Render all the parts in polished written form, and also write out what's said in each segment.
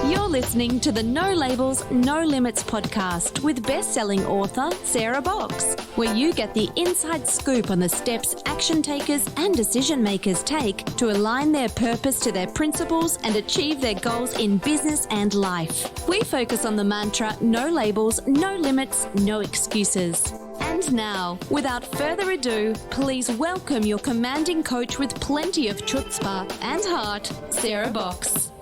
You're listening to the No Labels, No Limits podcast with best-selling author Sarah Box, where you get the inside scoop on the steps action takers and decision makers take to align their purpose to their principles and achieve their goals in business and life. We focus on the mantra, no labels, no limits, no excuses. And now, without further ado, please welcome your commanding coach with plenty of chutzpah and heart, Sarah Box.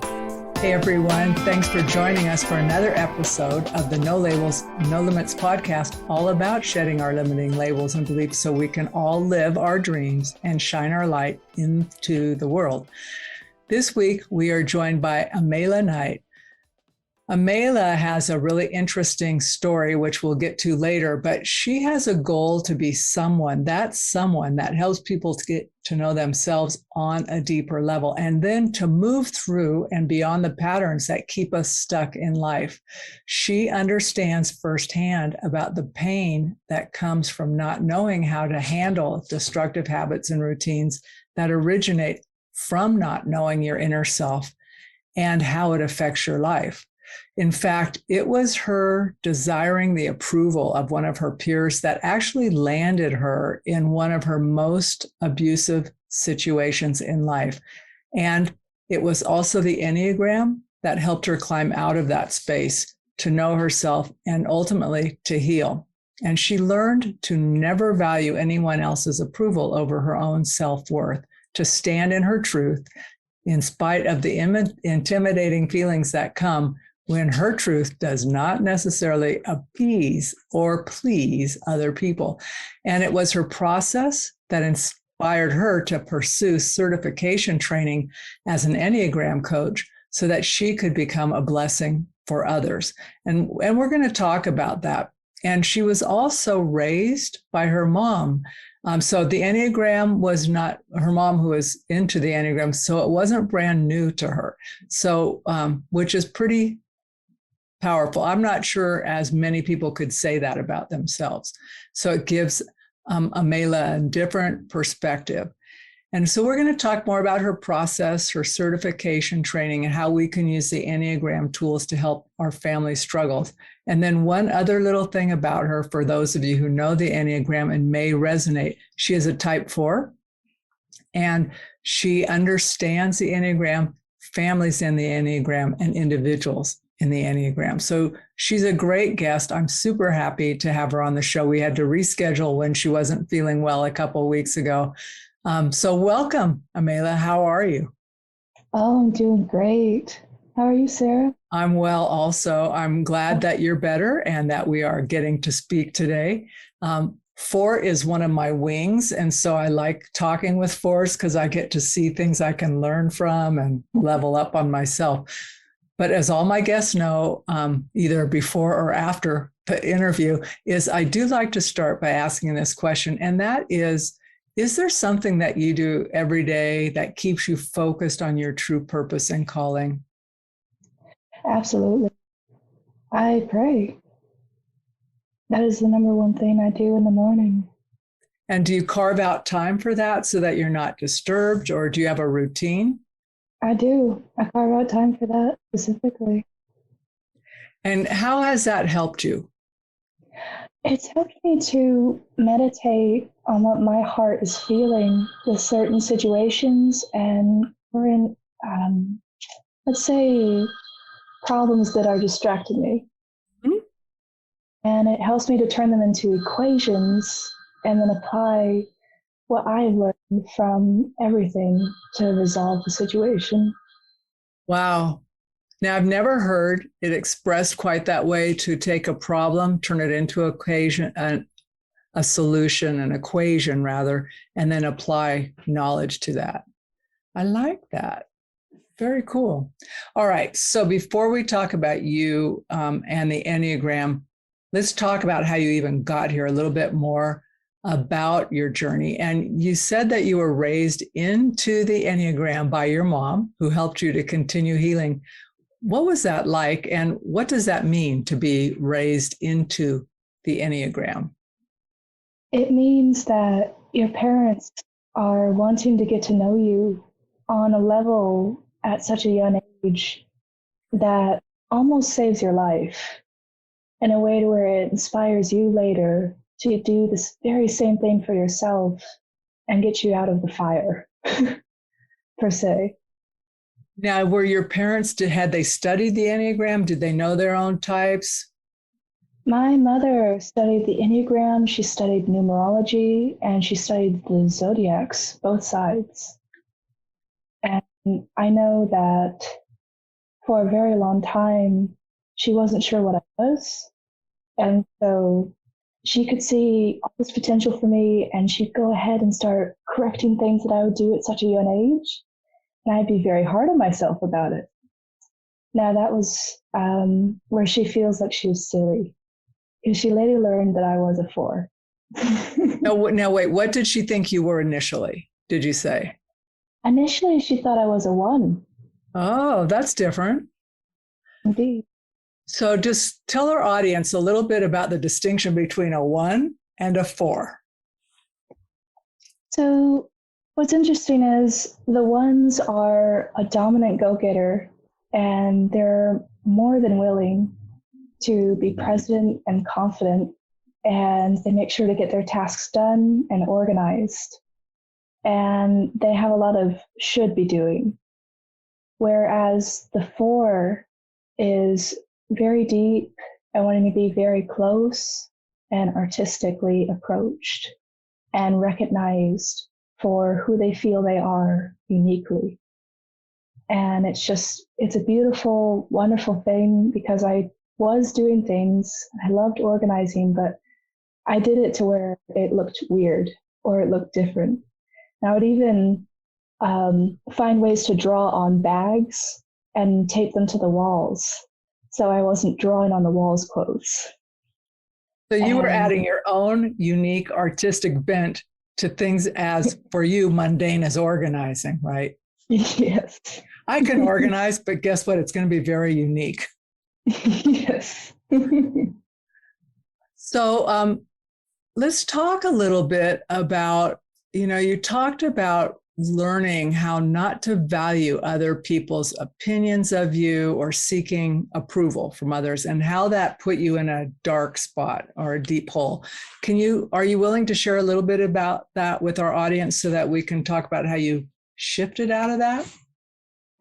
Hey everyone, thanks for joining us for another episode of the No Labels, No Limits podcast, all about shedding our limiting labels and beliefs so we can all live our dreams and shine our light into the world. This week, we are joined by Amayla Knight. Amayla has a really interesting story, which we'll get to later, but she has a goal to be someone that helps people to get to know themselves on a deeper level, and then to move through and beyond the patterns that keep us stuck in life. She understands firsthand about the pain that comes from not knowing how to handle destructive habits and routines that originate from not knowing your inner self and how it affects your life. In fact, it was her desiring the approval of one of her peers that actually landed her in one of her most abusive situations in life. And it was also the Enneagram that helped her climb out of that space to know herself and ultimately to heal. And she learned to never value anyone else's approval over her own self-worth, to stand in her truth in spite of the intimidating feelings that come when her truth does not necessarily appease or please other people. And it was her process that inspired her to pursue certification training as an Enneagram coach so that she could become a blessing for others. And we're going to talk about that. And she was also raised by her mom. So the Enneagram was not her mom who was into the Enneagram, so it wasn't brand new to her. So, which is pretty powerful. I'm not sure as many people could say that about themselves. So it gives Amayla a different perspective. And so we're going to talk more about her process, her certification training, and how we can use the Enneagram tools to help our family struggles. And then one other little thing about her, for those of you who know the Enneagram and may resonate, she is a type 4, and she understands the Enneagram, families in the Enneagram, and individuals in the Enneagram. So she's a great guest. I'm super happy to have her on the show. We had to reschedule when she wasn't feeling well a couple of weeks ago. So welcome, Amayla. How are you? Oh, I'm doing great. How are you, Sarah? I'm well also. I'm glad that you're better and that we are getting to speak today. 4 is one of my wings. And so I like talking with 4s because I get to see things I can learn from and level up on myself. But as all my guests know, either before or after the interview, is I do like to start by asking this question. And that is there something that you do every day that keeps you focused on your true purpose and calling? Absolutely. I pray. That is the number one thing I do in the morning. And do you carve out time for that so that you're not disturbed, or do you have a routine? I do. I carve out time for that specifically. And how has that helped you? It's helped me to meditate on what my heart is feeling with certain situations, and we're in, let's say, problems that are distracting me. Mm-hmm. And it helps me to turn them into equations and then apply what I learned from everything to resolve the situation. Wow. Now, I've never heard it expressed quite that way, to take a problem, turn it into a solution, an equation rather, and then apply knowledge to that. I like that. Very cool. All right. So before we talk about you and the Enneagram, let's talk about how you even got here, a little bit more about your journey. And you said that you were raised into the Enneagram by your mom, who helped you to continue healing. What was that like? And what does that mean to be raised into the Enneagram? It means that your parents are wanting to get to know you on a level at such a young age that almost saves your life in a way to where it inspires you later to do this very same thing for yourself and get you out of the fire, per se. Now, were your parents, had they studied the Enneagram? Did they know their own types? My mother studied the Enneagram, she studied numerology, and she studied the zodiacs, both sides. And I know that for a very long time, she wasn't sure what I was. And so she could see all this potential for me, and she'd go ahead and start correcting things that I would do at such a young age. And I'd be very hard on myself about it. Now, that was where she feels like she was silly, because she later learned that I was a 4. Now, wait, what did she think you were initially, did you say? Initially, she thought I was a 1. Oh, that's different. Indeed. So just tell our audience a little bit about the distinction between a 1 and a 4. So what's interesting is the 1s are a dominant go-getter, and they're more than willing to be present and confident, and they make sure to get their tasks done and organized. And they have a lot of should be doing. Whereas the 4 is very deep and wanting to be very close and artistically approached and recognized for who they feel they are uniquely. And it's a beautiful, wonderful thing, because I was doing things, I loved organizing, but I did it to where it looked weird or it looked different. And I would even find ways to draw on bags and tape them to the walls, so I wasn't drawing on the walls quotes. So you were adding your own unique artistic bent to things as, for you, mundane as organizing, right? Yes. I can organize, but guess what? It's going to be very unique. Yes. So let's talk a little bit about, you talked about learning how not to value other people's opinions of you or seeking approval from others, and how that put you in a dark spot or a deep hole. Are you willing to share a little bit about that with our audience so that we can talk about how you shifted out of that?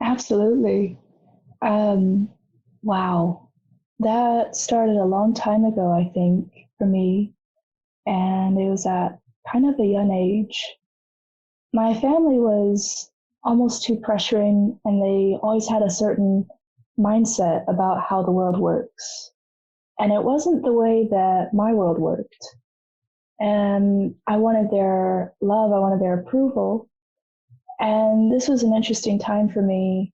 Absolutely. Wow. That started a long time ago, I think, for me. And it was at kind of a young age. My family was almost too pressuring, and they always had a certain mindset about how the world works. And it wasn't the way that my world worked. And I wanted their love, I wanted their approval. And this was an interesting time for me,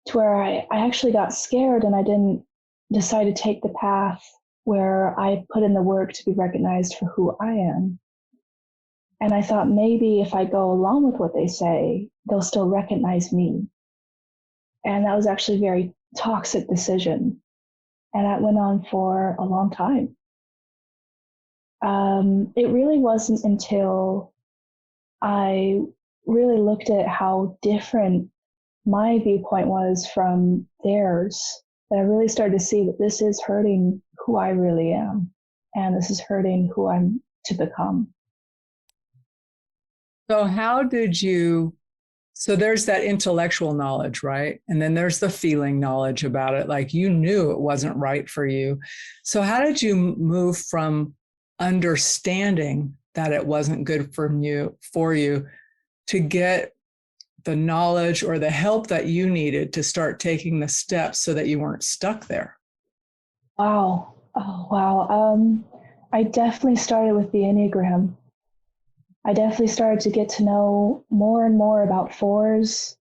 to where I actually got scared, and I didn't decide to take the path where I put in the work to be recognized for who I am. And I thought, maybe if I go along with what they say, they'll still recognize me. And that was actually a very toxic decision. And that went on for a long time. It really wasn't until I really looked at how different my viewpoint was from theirs that I really started to see that this is hurting who I really am. And this is hurting who I'm to become. So so there's that intellectual knowledge, right? And then there's the feeling knowledge about it. Like, you knew it wasn't right for you. So how did you move from understanding that it wasn't good for you to get the knowledge or the help that you needed to start taking the steps so that you weren't stuck there? Wow. Oh, wow. I definitely started with the Enneagram. I definitely started to get to know more and more about 4s,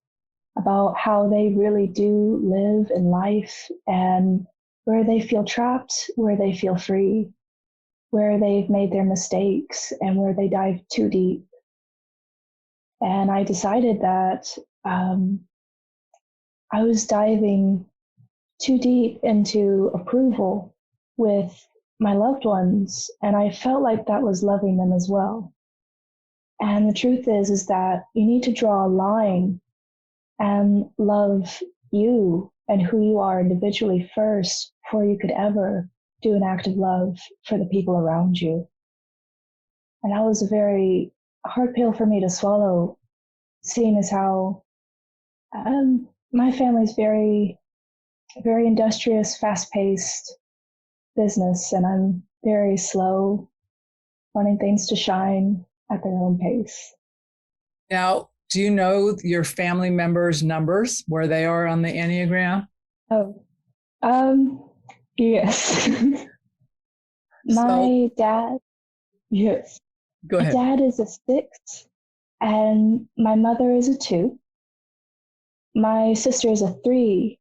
about how they really do live in life, and where they feel trapped, where they feel free, where they've made their mistakes, and where they dive too deep. And I decided that I was diving too deep into approval with my loved ones, and I felt like that was loving them as well. And the truth is that you need to draw a line and love you and who you are individually first before you could ever do an act of love for the people around you. And that was a very hard pill for me to swallow, seeing as how my family's very, very industrious, fast-paced business, and I'm very slow, wanting things to shine at their own pace. Now, do you know your family members' numbers, where they are on the Enneagram? Oh, yes. My dad, yes. Go ahead. My dad is a 6, and my mother is a 2. My sister is a 3,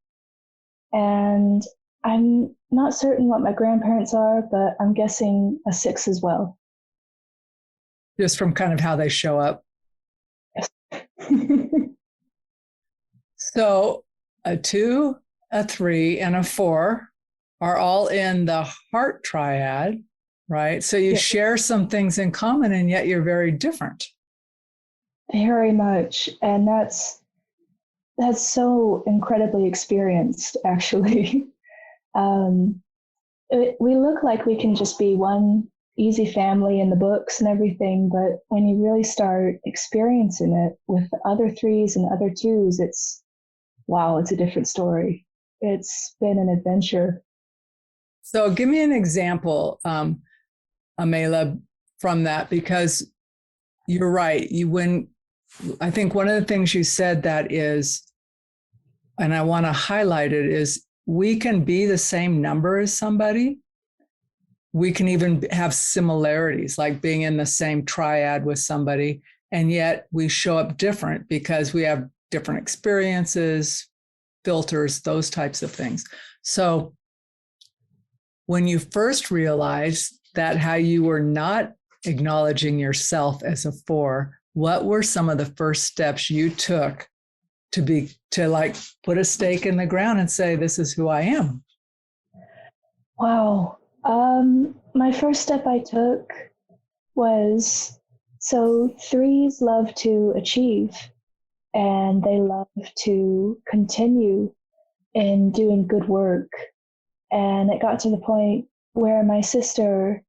and I'm not certain what my grandparents are, but I'm guessing a 6 as well. Just from kind of how they show up. Yes. So a 2, a 3, and a 4 are all in the heart triad, right? So you share some things in common, and yet you're very different. Very much. And that's so incredibly experienced, actually. We look like we can just be one easy family in the books and everything, but when you really start experiencing it with the other 3s and other 2s, it's a different story. It's been an adventure. So give me an example, Amayla, from that, because you're right. I think one of the things you said that is, and I want to highlight it, is we can be the same number as somebody. We can even have similarities, like being in the same triad with somebody, and yet we show up different because we have different experiences, filters, those types of things. So when you first realized that how you were not acknowledging yourself as a 4, what were some of the first steps you took to like put a stake in the ground and say, this is who I am? Wow. My first step I took was, so 3s love to achieve, and they love to continue in doing good work. And it got to the point where my sister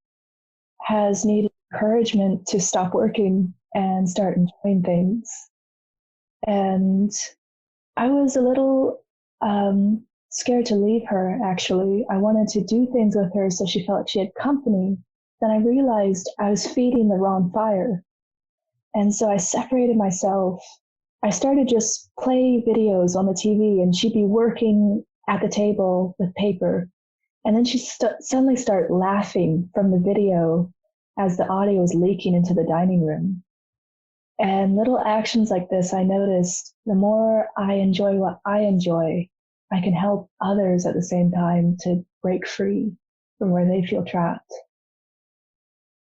has needed encouragement to stop working and start enjoying things. And I was a little scared to leave her, actually. I wanted to do things with her so she felt like she had company. Then I realized I was feeding the wrong fire. And so I separated myself. I started just play videos on the TV, and she'd be working at the table with paper. And then she'd suddenly start laughing from the video as the audio was leaking into the dining room. And little actions like this, I noticed the more I enjoy what I enjoy, I can help others at the same time to break free from where they feel trapped.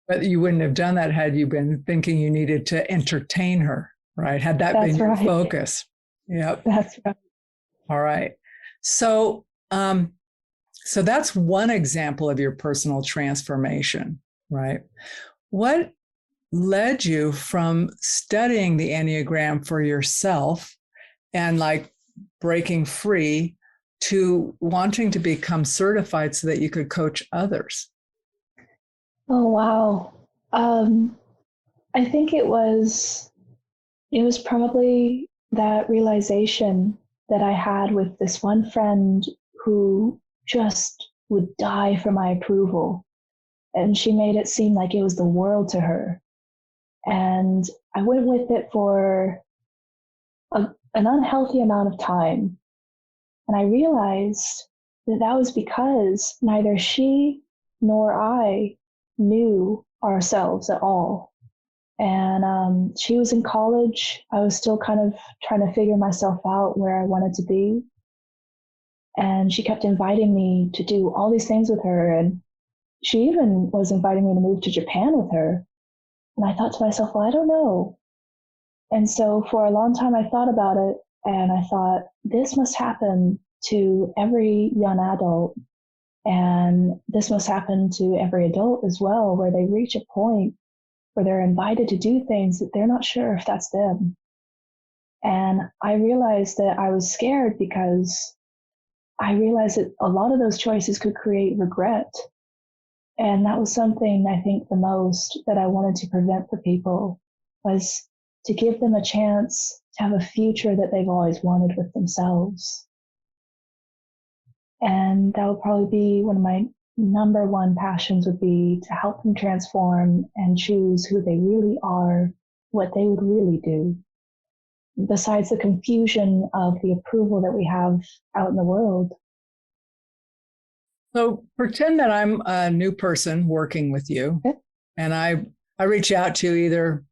But you wouldn't have done that had you been thinking you needed to entertain her, right? Had that been your focus. Yep. That's right. All right. So that's one example of your personal transformation, right? What led you from studying the Enneagram for yourself and like breaking free to wanting to become certified so that you could coach others? Oh, wow. I think it was probably that realization that I had with this one friend who just would die for my approval. And she made it seem like it was the world to her. And I went with it for an unhealthy amount of time. And I realized that was because neither she nor I knew ourselves at all. And she was in college. I was still kind of trying to figure myself out where I wanted to be. And she kept inviting me to do all these things with her. And she even was inviting me to move to Japan with her. And I thought to myself, well, I don't know. And so for a long time, I thought about it, and I thought, this must happen to every young adult. And this must happen to every adult as well, where they reach a point where they're invited to do things that they're not sure if that's them. And I realized that I was scared because I realized that a lot of those choices could create regret. And that was something I think the most that I wanted to prevent for people, was to give them a chance to have a future that they've always wanted with themselves. And that would probably be one of my number one passions, would be to help them transform and choose who they really are, what they would really do, besides the confusion of the approval that we have out in the world. So pretend that I'm a new person working with you, Okay. and I reach out to you either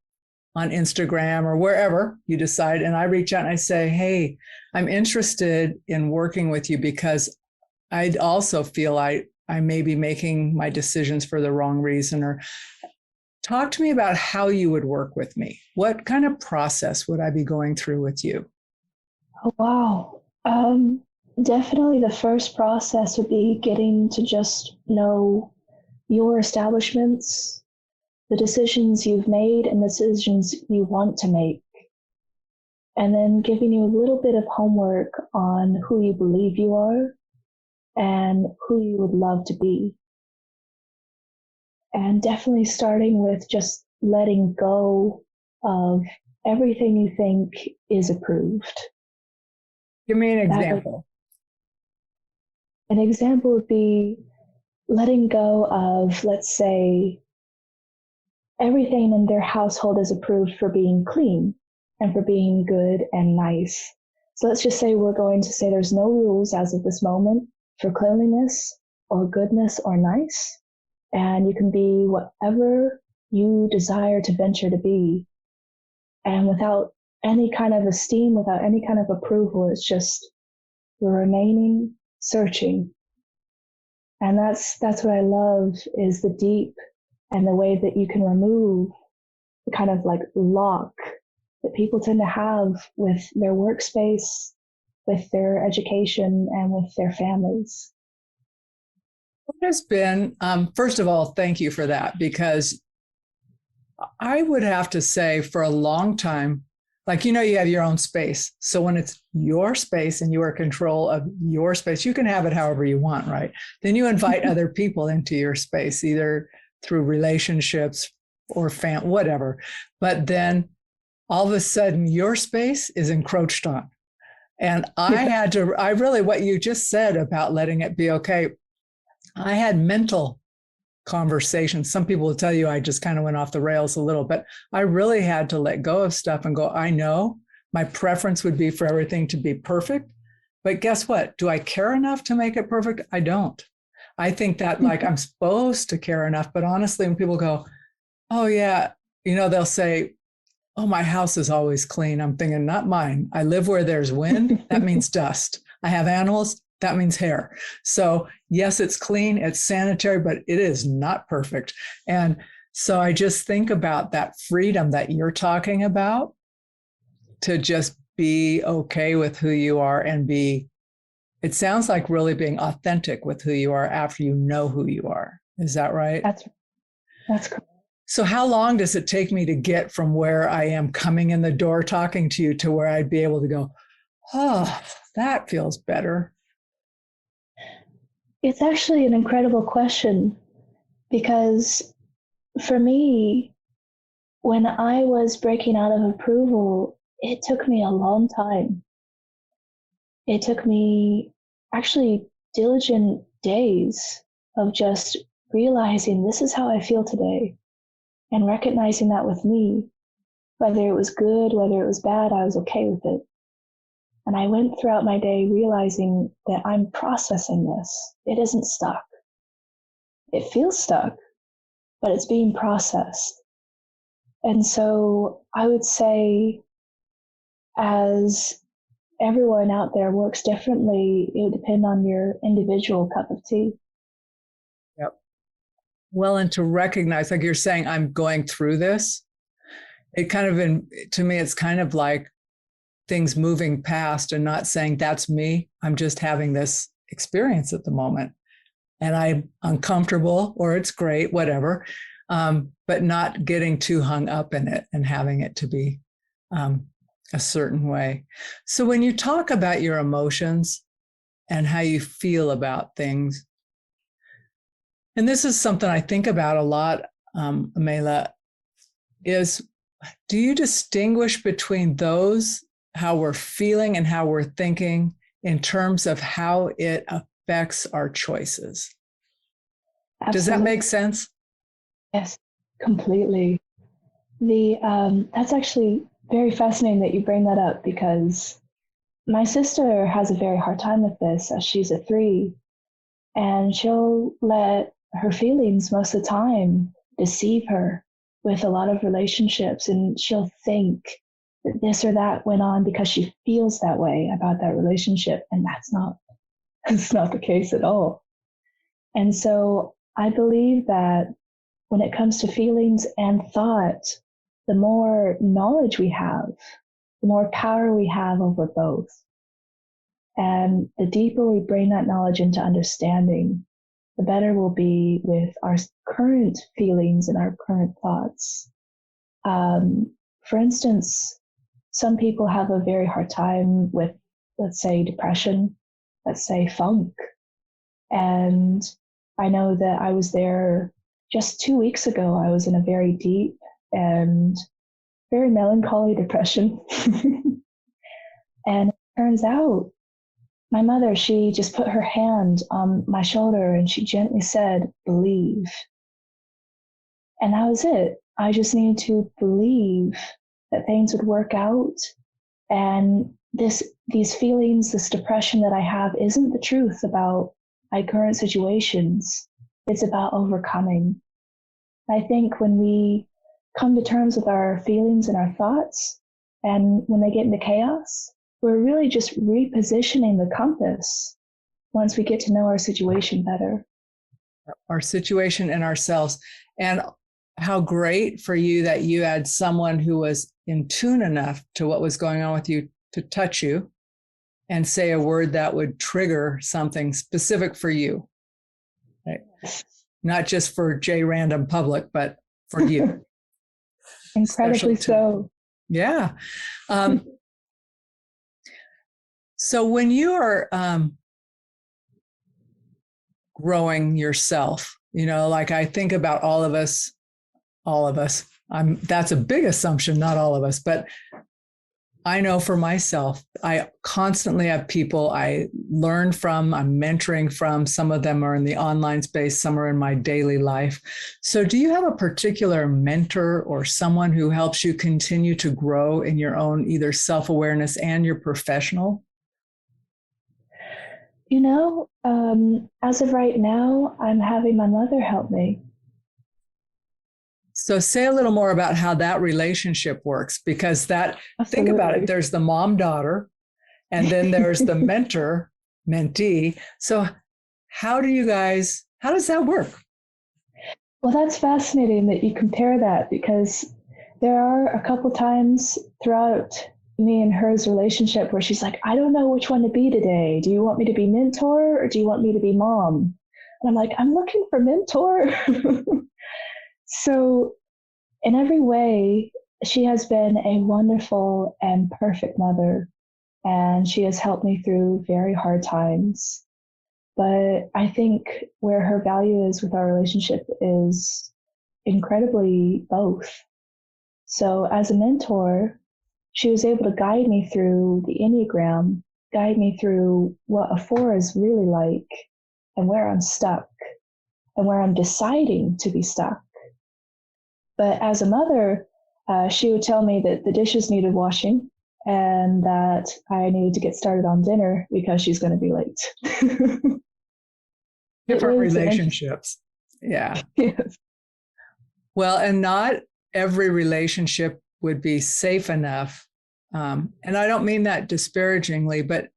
on Instagram or wherever you decide, and I reach out and I say, hey, I'm interested in working with you because I also feel I may be making my decisions for the wrong reason. Or talk to me about how you would work with me. What kind of process would I be going through with you? Oh, wow. Definitely the first process would be getting to just know your establishments, the decisions you've made and the decisions you want to make. And then giving you a little bit of homework on who you believe you are and who you would love to be. And definitely starting with just letting go of everything you think is approved. Give me an example. An example would be letting go of, let's say, everything in their household is approved for being clean and for being good and nice. So let's just say we're going to say there's no rules as of this moment for cleanliness or goodness or nice. And you can be whatever you desire to venture to be. And without any kind of esteem, without any kind of approval, it's just you're remaining searching. And that's what I love, is the deep and the way that you can remove the kind of like lock that people tend to have with their workspace, with their education, and with their families. What has been, first of all, thank you for that, because I would have to say for a long time, like, you have your own space. So when it's your space and you are in control of your space, you can have it however you want, right? Then you invite other people into your space, either through relationships or whatever. But then all of a sudden your space is encroached on. And I really, what you just said about letting it be okay, I had mental conversations. Some people will tell you I just kind of went off the rails a little, but I really had to let go of stuff and go, I know my preference would be for everything to be perfect, but guess what? Do I care enough to make it perfect? I don't. I think that like I'm supposed to care enough, but honestly, when people go, oh yeah, they'll say, oh, my house is always clean. I'm thinking, not mine. I live where there's wind. That means dust. I have animals. That means hair. So yes, it's clean, it's sanitary, but it is not perfect. And so I just think about that freedom that you're talking about, to just be okay with who you are and it sounds like really being authentic with who you are after you know who you are. Is that right? That's correct. So how long does it take me to get from where I am coming in the door talking to you to where I'd be able to go, oh, that feels better? It's actually an incredible question, because for me, when I was breaking out of approval, it took me a long time. It took me actually diligent days of just realizing this is how I feel today, and recognizing that with me, whether it was good, whether it was bad, I was okay with it. And I went throughout my day realizing that I'm processing this. It isn't stuck. It feels stuck, but it's being processed. And so I would say, as everyone out there works differently, it would depend on your individual cup of tea. Yep. Well, and to recognize, like you're saying, I'm going through this. It kind of, to me, it's kind of like things moving past and not saying that's me. I'm just having this experience at the moment and I'm uncomfortable, or it's great, whatever. But not getting too hung up in it and having it to be a certain way. So when you talk about your emotions, and how you feel about things. And this is something I think about a lot, Amayla, is do you distinguish between those, how we're feeling and how we're thinking, in terms of how it affects our choices? Absolutely. Does that make sense? Yes, completely. That's actually very fascinating that you bring that up, because my sister has a very hard time with this, as she's a 3, and she'll let her feelings most of the time deceive her with a lot of relationships, and she'll think that this or that went on because she feels that way about that relationship, and that's not the case at all. And so I believe that when it comes to feelings and thought, the more knowledge we have, the more power we have over both. And the deeper we bring that knowledge into understanding, the better we'll be with our current feelings and our current thoughts. For instance, some people have a very hard time with, let's say, depression, let's say funk. And I know that I was there just 2 weeks ago. I was in a very deep and very melancholy depression. And it turns out my mother, she just put her hand on my shoulder and she gently said, "Believe." And that was it. I just needed to believe that things would work out. And these feelings, this depression that I have isn't the truth about my current situations. It's about overcoming. I think when we come to terms with our feelings and our thoughts, and when they get into chaos, we're really just repositioning the compass once we get to know our situation better. Our situation and ourselves. And how great for you that you had someone who was in tune enough to what was going on with you to touch you and say a word that would trigger something specific for you. Right? Not just for J Random Public, but for you. Incredibly so. Yeah. So when you are growing yourself, like I think about all of us, that's a big assumption, not all of us, but I know for myself, I constantly have people I learn from, I'm mentoring from. Some of them are in the online space, some are in my daily life. So do you have a particular mentor or someone who helps you continue to grow in your own either self-awareness and your professional? As of right now, I'm having my mother help me. So say a little more about how that relationship works, because Absolutely. Think about it, there's the mom-daughter, and then there's the mentor-mentee. So how does that work? Well, that's fascinating that you compare that, because there are a couple times throughout me and her's relationship where she's like, "I don't know which one to be today. Do you want me to be mentor or do you want me to be mom?" And I'm like, "I'm looking for mentor." So in every way, she has been a wonderful and perfect mother, and she has helped me through very hard times. But I think where her value is with our relationship is incredibly both. So as a mentor, she was able to guide me through the Enneagram, guide me through what a 4 is really like, and where I'm stuck, and where I'm deciding to be stuck. But as a mother, she would tell me that the dishes needed washing and that I needed to get started on dinner because she's going to be late. Different relationships. Yeah. Yes. Well, and not every relationship would be safe enough. And I don't mean that disparagingly, but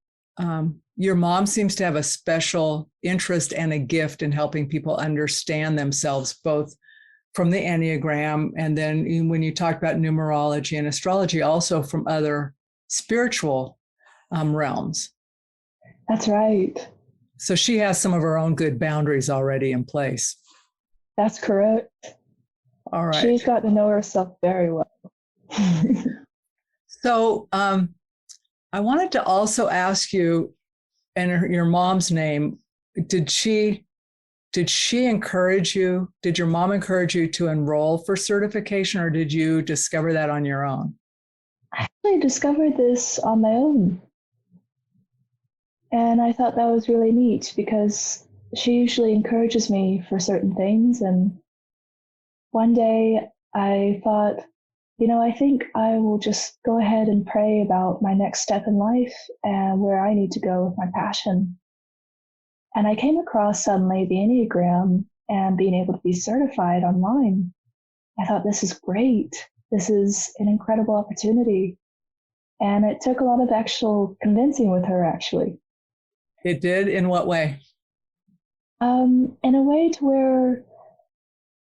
your mom seems to have a special interest and a gift in helping people understand themselves, both from the Enneagram, and then when you talk about numerology and astrology, also from other spiritual realms. That's right. So she has some of her own good boundaries already in place. That's correct. All right. She's got to know herself very well. So I wanted to also ask you, your mom's name, did she encourage you? Did your mom encourage you to enroll for certification, or did you discover that on your own? I actually discovered this on my own. And I thought that was really neat because she usually encourages me for certain things. And one day I thought, I think I will just go ahead and pray about my next step in life and where I need to go with my passion. And I came across suddenly the Enneagram and being able to be certified online. I thought, this is great. This is an incredible opportunity. And it took a lot of actual convincing with her, actually. It did? In what way? In a way to where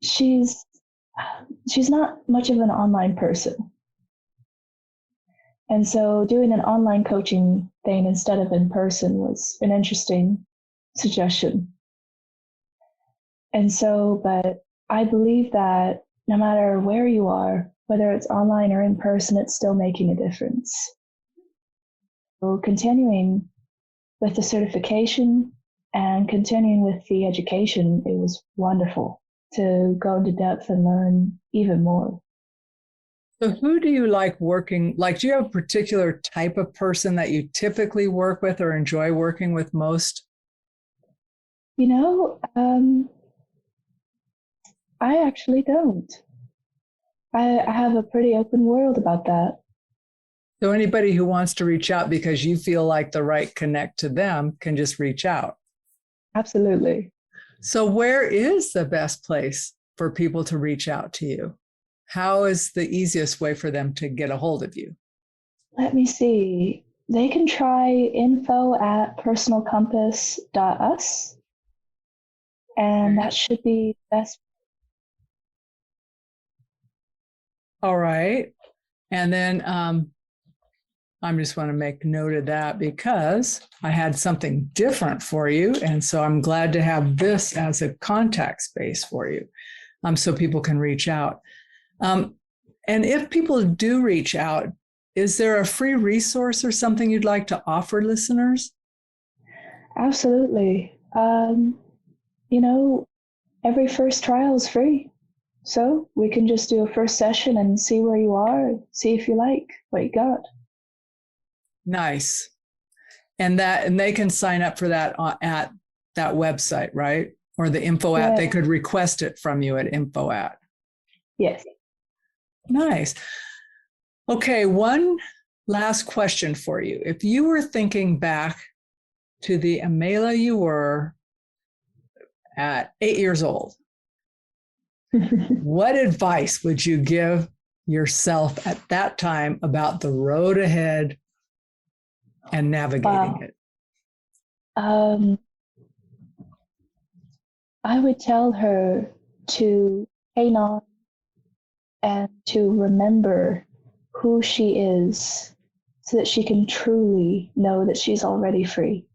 she's not much of an online person. And so doing an online coaching thing instead of in person was an interesting suggestion. And so, but I believe that no matter where you are, whether it's online or in person, it's still making a difference. So continuing with the certification and continuing with the education, it was wonderful to go into depth and learn even more. So who do you like working? Like, do you have a particular type of person that you typically work with or enjoy working with most? I actually don't. I have a pretty open world about that. So anybody who wants to reach out because you feel like the right connect to them can just reach out. Absolutely. So where is the best place for people to reach out to you? How is the easiest way for them to get a hold of you? Let me see. They can try info@personalcompass.us, and that should be best. All right. And then I just want to make note of that because I had something different for you. And so I'm glad to have this as a contact space for you, so people can reach out. And if people do reach out, is there a free resource or something you'd like to offer listeners? Absolutely. Every first trial is free. So we can just do a first session and see where you are, see if you like what you got. Nice. And they can sign up for that at that website, right? Or the info at, they could request it from you at info at. Yes. Nice. Okay, one last question for you. If you were thinking back to the Amayla you were at 8 years old, what advice would you give yourself at that time about the road ahead and navigating it? I would tell her to hang on and to remember who she is so that she can truly know that she's already free.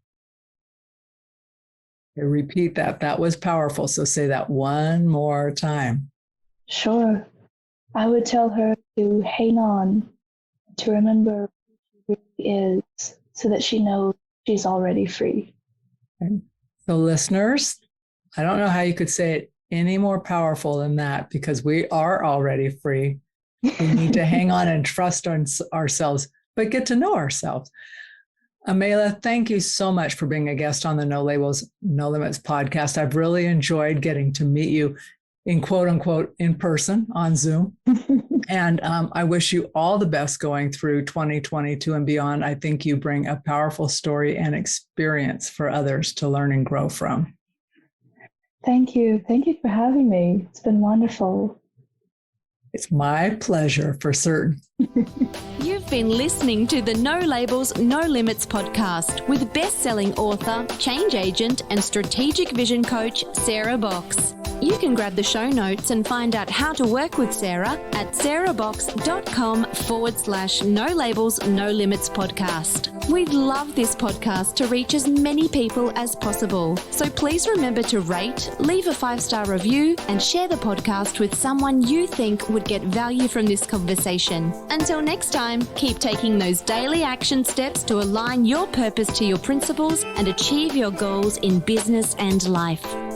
Repeat that. That was powerful. So say that one more time. Sure. I would tell her to hang on, to remember who she really is so that she knows she's already free. Okay. So listeners, I don't know how you could say it any more powerful than that, because we are already free. We need to hang on and trust ourselves, but get to know ourselves. Amayla, thank you so much for being a guest on the No Labels, No Limits podcast. I've really enjoyed getting to meet you in quote unquote in person on Zoom. And I wish you all the best going through 2022 and beyond. I think you bring a powerful story and experience for others to learn and grow from. Thank you. Thank you for having me. It's been wonderful. It's my pleasure, for certain. You've been listening to the No Labels, No Limits podcast with best-selling author, change agent, and strategic vision coach, Sarah Box. You can grab the show notes and find out how to work with Sarah at sarahbox.com/No Labels, No Limits podcast. We'd love this podcast to reach as many people as possible. So please remember to rate, leave a 5-star review, and share the podcast with someone you think would get value from this conversation. Until next time, keep taking those daily action steps to align your purpose to your principles and achieve your goals in business and life.